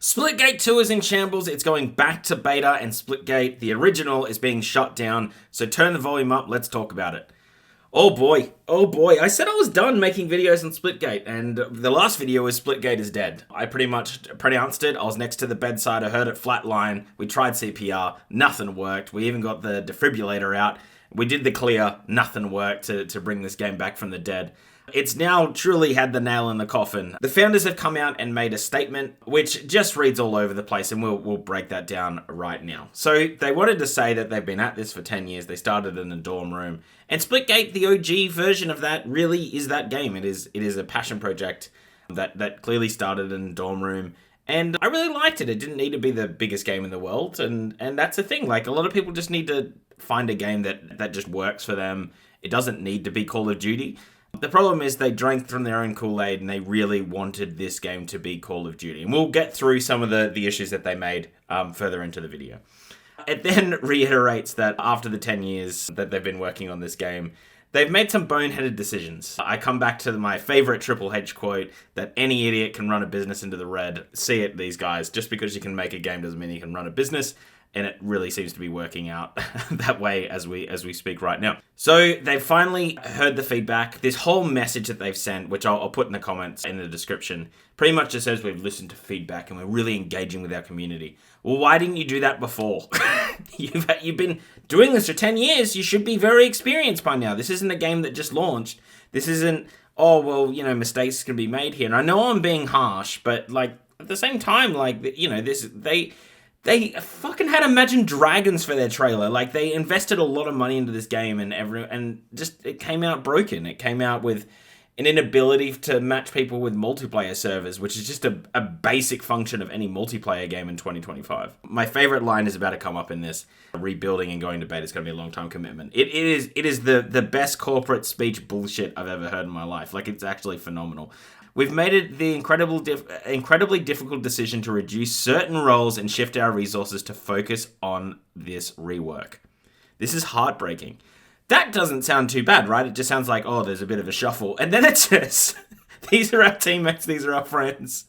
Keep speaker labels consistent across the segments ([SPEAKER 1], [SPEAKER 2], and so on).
[SPEAKER 1] Splitgate 2 is in shambles. It's going back to beta, and Splitgate, the original, is being shut down. So turn the volume up. Let's talk about it. Oh boy. I said I was done making videos on Splitgate, and the last video was Splitgate is dead. I pretty much pronounced it. I was next to the bedside. I heard it flatline. We tried CPR. Nothing worked. We even got the defibrillator out. We did the clear. Nothing worked to bring this game back from the dead. It's now truly had the nail in the coffin. The founders have come out and made a statement which just reads all over the place, and we'll break that down right now. So they wanted to say that they've been at this for 10 years. They started in a dorm room. And Splitgate, the OG version of that, really is that game. It is a passion project that clearly started in a dorm room. And I really liked it. It didn't need to be the biggest game in the world. And that's the thing. Like, a lot of people just need to find a game that just works for them. It doesn't need to be Call of Duty. The problem is they drank from their own Kool-Aid and they really wanted this game to be Call of Duty. And we'll get through some of the issues that they made further into the video. It then reiterates that after the 10 years that they've been working on this game, they've made some boneheaded decisions. I come back to my favorite Triple H quote that any idiot can run a business into the red. See it, these guys. Just because you can make a game doesn't mean you can run a business. And it really seems to be working out that way as we speak right now. So they've finally heard the feedback. This whole message that they've sent, which I'll put in the comments in the description, pretty much just says we've listened to feedback and we're really engaging with our community. Well, why didn't you do that before? You've been doing this for 10 years. You should be very experienced by now. This isn't a game that just launched. This isn't, mistakes can be made here. And I know I'm being harsh, but like at the same time, They fucking had Imagine Dragons for their trailer. Like, they invested a lot of money into this game, and it came out broken. It came out with an inability to match people with multiplayer servers, which is just a basic function of any multiplayer game in 2025. My favorite line is about to come up in this. Rebuilding and going to beta is going to be a long-time commitment. It is the best corporate speech bullshit I've ever heard in my life. Like, it's actually phenomenal. We've made it the incredibly difficult decision to reduce certain roles and shift our resources to focus on this rework. This is heartbreaking. That doesn't sound too bad, right? It just sounds like, there's a bit of a shuffle. And then it says, these are our teammates, these are our friends,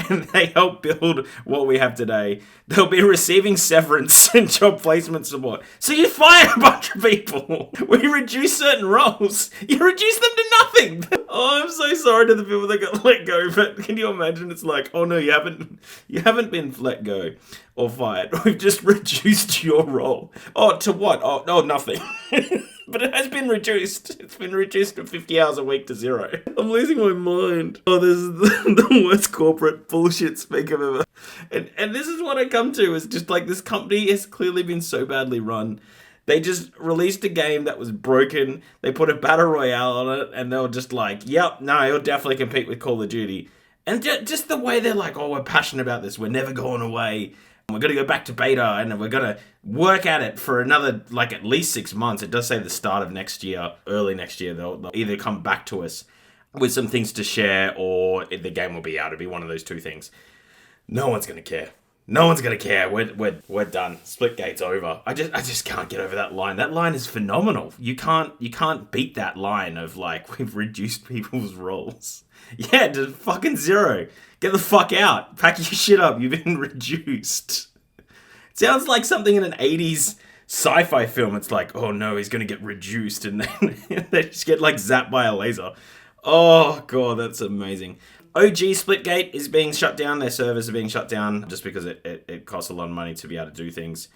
[SPEAKER 1] and they help build what we have today. They'll be receiving severance and job placement support. So you fire a bunch of people. We reduce certain roles. You reduce them to nothing. Oh, I'm so sorry to the people that got let go, but can you imagine? It's like, oh no, you haven't been let go or fired. We've just reduced your role. Oh, to what? Oh, no, nothing. But it has been reduced. It's been reduced from 50 hours a week to 0. I'm losing my mind. Oh, this is the worst corporate bullshit speak I've ever. And this is what I come to, is just like, this company has clearly been so badly run. They just released a game that was broken. They put a battle royale on it, and they were just like, yep, no, it'll definitely compete with Call of Duty. And just the way they're like, we're passionate about this. We're never going away. We're going to go back to beta, and we're going to work at it for another, at least 6 months. It does say the start of next year, early next year. They'll either come back to us with some things to share, or the game will be out. It'll be one of those two things. No one's going to care. No one's going to care. We're done. Splitgate's over. I just can't get over that line. That line is phenomenal. You can't beat that line of, we've reduced people's roles. Yeah, to fucking 0. Get the fuck out. Pack your shit up. You've been reduced. It sounds like something in an 80s sci-fi film. It's like, oh no, he's going to get reduced. And then they just get, zapped by a laser. Oh, God, that's amazing. OG Splitgate is being shut down. Their servers are being shut down just because it costs a lot of money to be able to do things.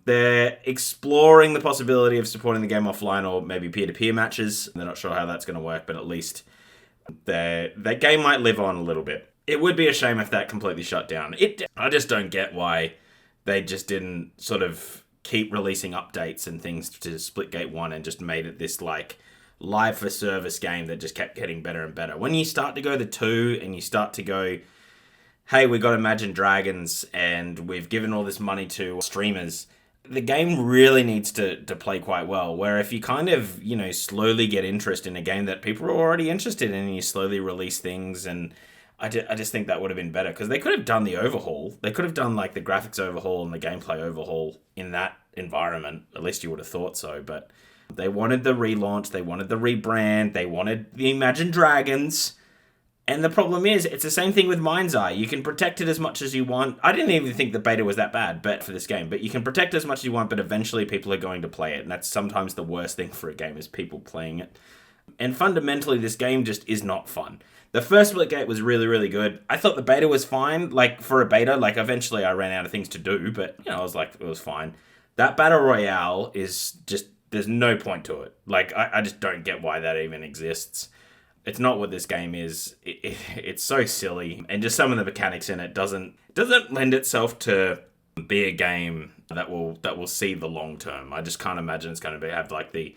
[SPEAKER 1] They're exploring the possibility of supporting the game offline or maybe peer-to-peer matches. They're not sure how that's going to work, but at least their game might live on a little bit. It would be a shame if that completely shut down. I just don't get why they just didn't sort of keep releasing updates and things to Splitgate 1 and just made it this, live for service game that just kept getting better and better. When you start to go to 2 and you start to go, hey, we got Imagine Dragons and we've given all this money to streamers, the game really needs to play quite well. Where if you kind of, slowly get interest in a game that people are already interested in, and you slowly release things, and I just think that would have been better, because they could have done the overhaul. They could have done the graphics overhaul and the gameplay overhaul in that environment. At least you would have thought so, but they wanted the relaunch, they wanted the rebrand, they wanted the Imagine Dragons. And the problem is, it's the same thing with Mind's Eye. You can protect it as much as you want. I didn't even think the beta was that bad, but for this game, but you can protect it as much as you want, but eventually people are going to play it, and that's sometimes the worst thing for a game is people playing it. And fundamentally, this game just is not fun. The first Splitgate was really, really good. I thought the beta was fine, like, for a beta. Like, eventually I ran out of things to do, but, I was like, it was fine. That Battle Royale is just, there's no point to it. Like, I just don't get why that even exists. It's not what this game is. It's so silly, and just some of the mechanics in it doesn't lend itself to be a game that will see the long term. I just can't imagine it's going to have like the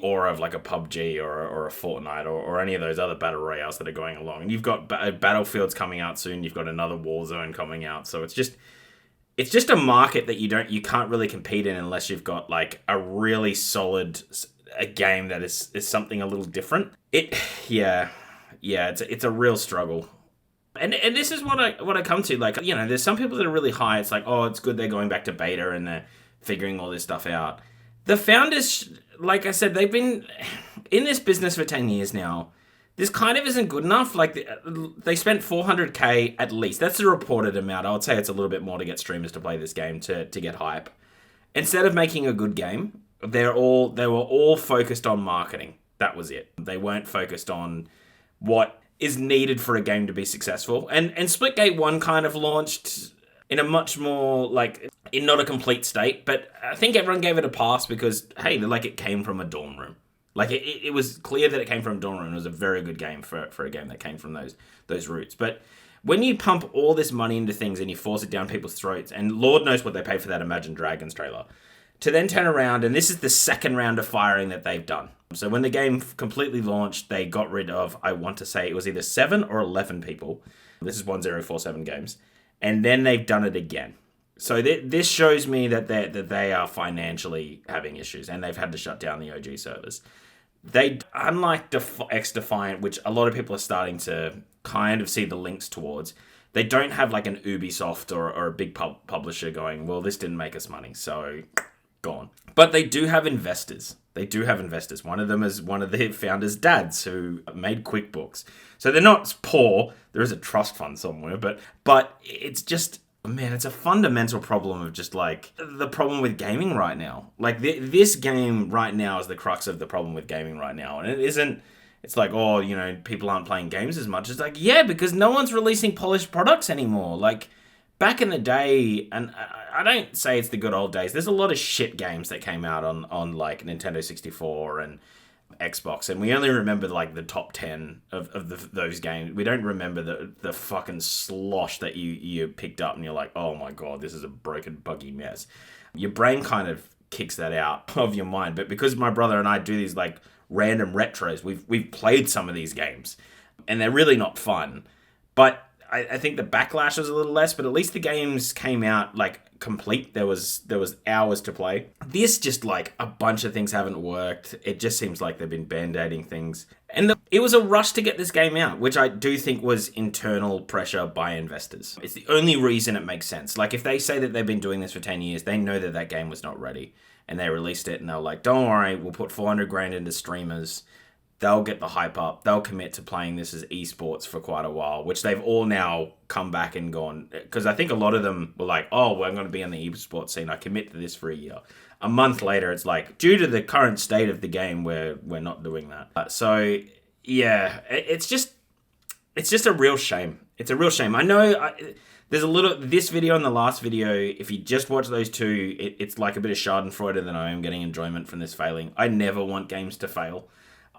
[SPEAKER 1] aura of like a PUBG or a Fortnite or any of those other battle royales that are going along. And you've got Battlefield's coming out soon. You've got another Warzone coming out. So it's just a market that you can't really compete in unless you've got like a really solid a game that is something a little different. It's a real struggle. And this is what I come to. Like, there's some people that are really high. It's like, oh, it's good they're going back to beta and they're figuring all this stuff out. The founders, like I said, they've been in this business for 10 years now. This kind of isn't good enough. Like, they spent $400K at least. That's the reported amount. I would say it's a little bit more to get streamers to play this game to get hype. Instead of making a good game, they were all focused on marketing. That was it. They weren't focused on what is needed for a game to be successful. And Splitgate 1 kind of launched in a much more, like, in not a complete state, but I think everyone gave it a pass because, hey, like, it came from a dorm room. Like, it was clear that it came from a dorm room. It was a very good game for a game that came from those roots. But when you pump all this money into things and you force it down people's throats, and Lord knows what they paid for that Imagine Dragons trailer, to then turn around, and this is the second round of firing that they've done. So when the game completely launched, they got rid of, I want to say it was either 7 or 11 people. This is 1047 Games. And then they've done it again. So this shows me that they are financially having issues, and they've had to shut down the OG servers. They, unlike X-Defiant, which a lot of people are starting to kind of see the links towards, they don't have like an Ubisoft or a big publisher going, well, this didn't make us money, so gone. But they do have investors. One of them is one of the founders' dads who made QuickBooks. So they're not poor. There is a trust fund somewhere, but it's just, man, it's a fundamental problem of just like the problem with gaming right now. Like this game right now is the crux of the problem with gaming right now. And it isn't, it's like, oh, people aren't playing games as much. It's like, yeah, because no one's releasing polished products anymore. Like, back in the day, and I don't say it's the good old days, there's a lot of shit games that came out on like Nintendo 64 and Xbox, and we only remember like the top 10 of those games. We don't remember the fucking slosh that you picked up and you're like, oh my god, this is a broken, buggy mess. Your brain kind of kicks that out of your mind. But because my brother and I do these like random retros, we've played some of these games, and they're really not fun. But I think the backlash was a little less, but at least the games came out like complete. There was hours to play. This just like a bunch of things haven't worked. It just seems like they've been band-aiding things. And it was a rush to get this game out, which I do think was internal pressure by investors. It's the only reason it makes sense. Like if they say that they've been doing this for 10 years, they know that game was not ready. And they released it and they're like, don't worry, we'll put 400 grand into streamers. They'll get the hype up. They'll commit to playing this as esports for quite a while, which they've all now come back and gone. Because I think a lot of them were like, oh, we're going to be in the esports scene. I commit to this for a year. A month later, it's like, due to the current state of the game, we're not doing that. So, yeah, it's just a real shame. It's a real shame. I know there's a little, this video and the last video, if you just watch those two, it's like a bit of schadenfreude that I am getting enjoyment from this failing. I never want games to fail.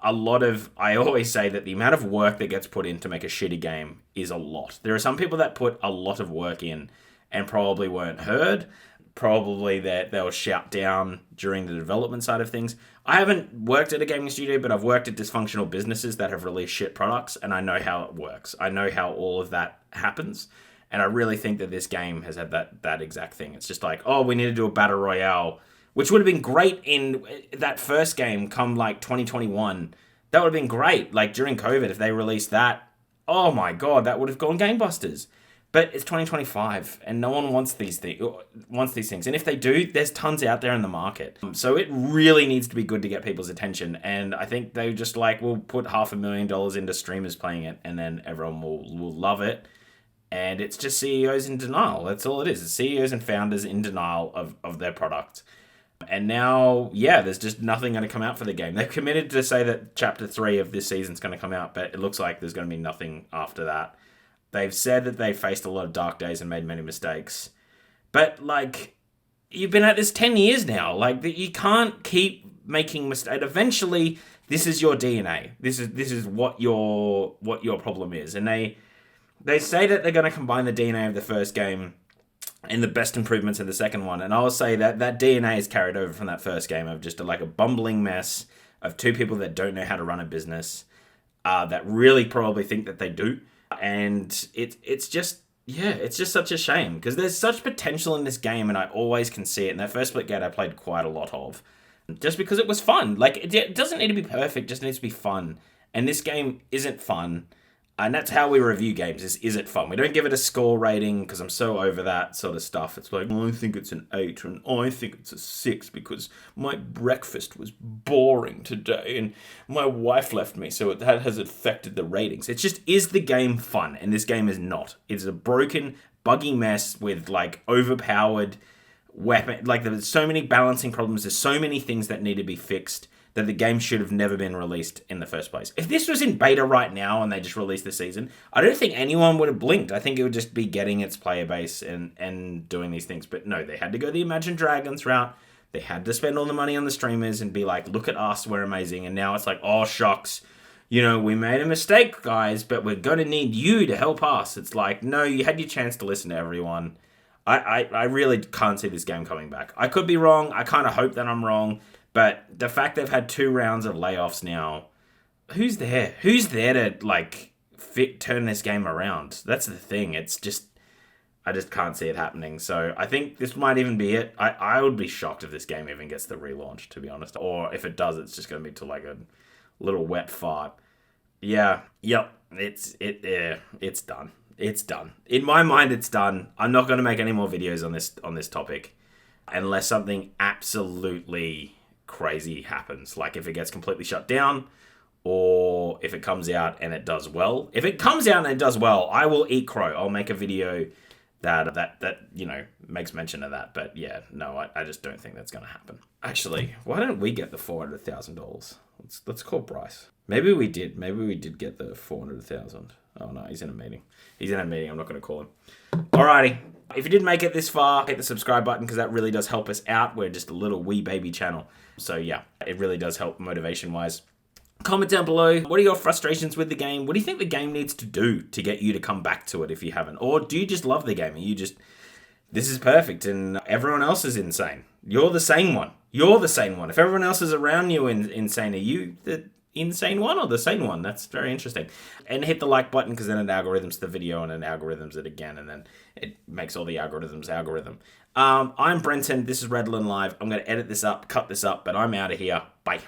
[SPEAKER 1] I always say that the amount of work that gets put in to make a shitty game is a lot. There are some people that put a lot of work in and probably weren't heard. Probably that they'll shout down during the development side of things. I haven't worked at a gaming studio, but I've worked at dysfunctional businesses that have released shit products, and I know how it works. I know how all of that happens, and I really think that this game has had that exact thing. It's just like, oh, we need to do a battle royale, which would have been great in that first game come like 2021. That would have been great. Like during COVID, if they released that, oh my god, that would have gone gangbusters. But it's 2025, and no one wants these things. And if they do, there's tons out there in the market. So it really needs to be good to get people's attention. And I think they just will put $500,000 into streamers playing it, and then everyone will love it. And it's just CEOs in denial. That's all it is. It's CEOs and founders in denial of their product. And now, there's just nothing going to come out for the game. They've committed to say that Chapter 3 of this season's going to come out, but it looks like there's going to be nothing after that. They've said that they faced a lot of dark days and made many mistakes. But, you've been at this 10 years now. You can't keep making mistakes. Eventually, this is your DNA. This is what your problem is. And they say that they're going to combine the DNA of the first game and the best improvements in the second one. And I'll say that DNA is carried over from that first game of just a bumbling mess of two people that don't know how to run a business, that really probably think that they do. And it's just such a shame because there's such potential in this game, and I always can see it. And that first Splitgate I played quite a lot of, just because it was fun. It doesn't need to be perfect, just needs to be fun. And this game isn't fun. And that's how we review games, is it fun? We don't give it a score rating because I'm so over that sort of stuff. It's I think it's an 8 and I think it's a 6 because my breakfast was boring today and my wife left me, so that has affected the ratings. It's just, is the game fun? And this game is not. It's a broken, buggy mess with overpowered weapon. There's so many balancing problems. There's so many things that need to be fixed that the game should have never been released in the first place. If this was in beta right now and they just released the season, I don't think anyone would have blinked. I think it would just be getting its player base and doing these things. But no, they had to go the Imagine Dragons route. They had to spend all the money on the streamers and be look at us, we're amazing. And now it's oh, shucks, we made a mistake, guys, but we're going to need you to help us. It's no, you had your chance to listen to everyone. I really can't see this game coming back. I could be wrong. I kind of hope that I'm wrong. But the fact they've had 2 rounds of layoffs now, who's there? Who's there to turn this game around? That's the thing. It's just, I just can't see it happening. So I think this might even be it. I would be shocked if this game even gets the relaunch, to be honest. Or if it does, it's just going to be to a little wet fart. Yeah. Yep. It's done. It's done. In my mind, it's done. I'm not going to make any more videos on this topic unless something absolutely crazy happens, if it gets completely shut down or if it comes out and it does well. If it comes out and it does well, I will eat crow. I'll make a video that makes mention of that. But yeah, no, I just don't think that's going to happen. Actually, why don't we get the $400,000? Let's call Bryce. Maybe we did get the 400,000. Oh no, he's in a meeting. I'm not going to call him. Alrighty. If you did make it this far, hit the subscribe button because that really does help us out. We're just a little wee baby channel. So yeah, it really does help motivation-wise. Comment down below. What are your frustrations with the game? What do you think the game needs to do to get you to come back to it if you haven't? Or do you just love the game and this is perfect and everyone else is insane? You're the sane one. If everyone else is around you insane, are you the insane one or the sane one? That's very interesting. And hit the like button because then it algorithms the video and it algorithms it again and then it makes all the algorithms algorithm. I'm Brenton. This is Redland Live. I'm going to edit this up, cut this up, but I'm out of here. Bye.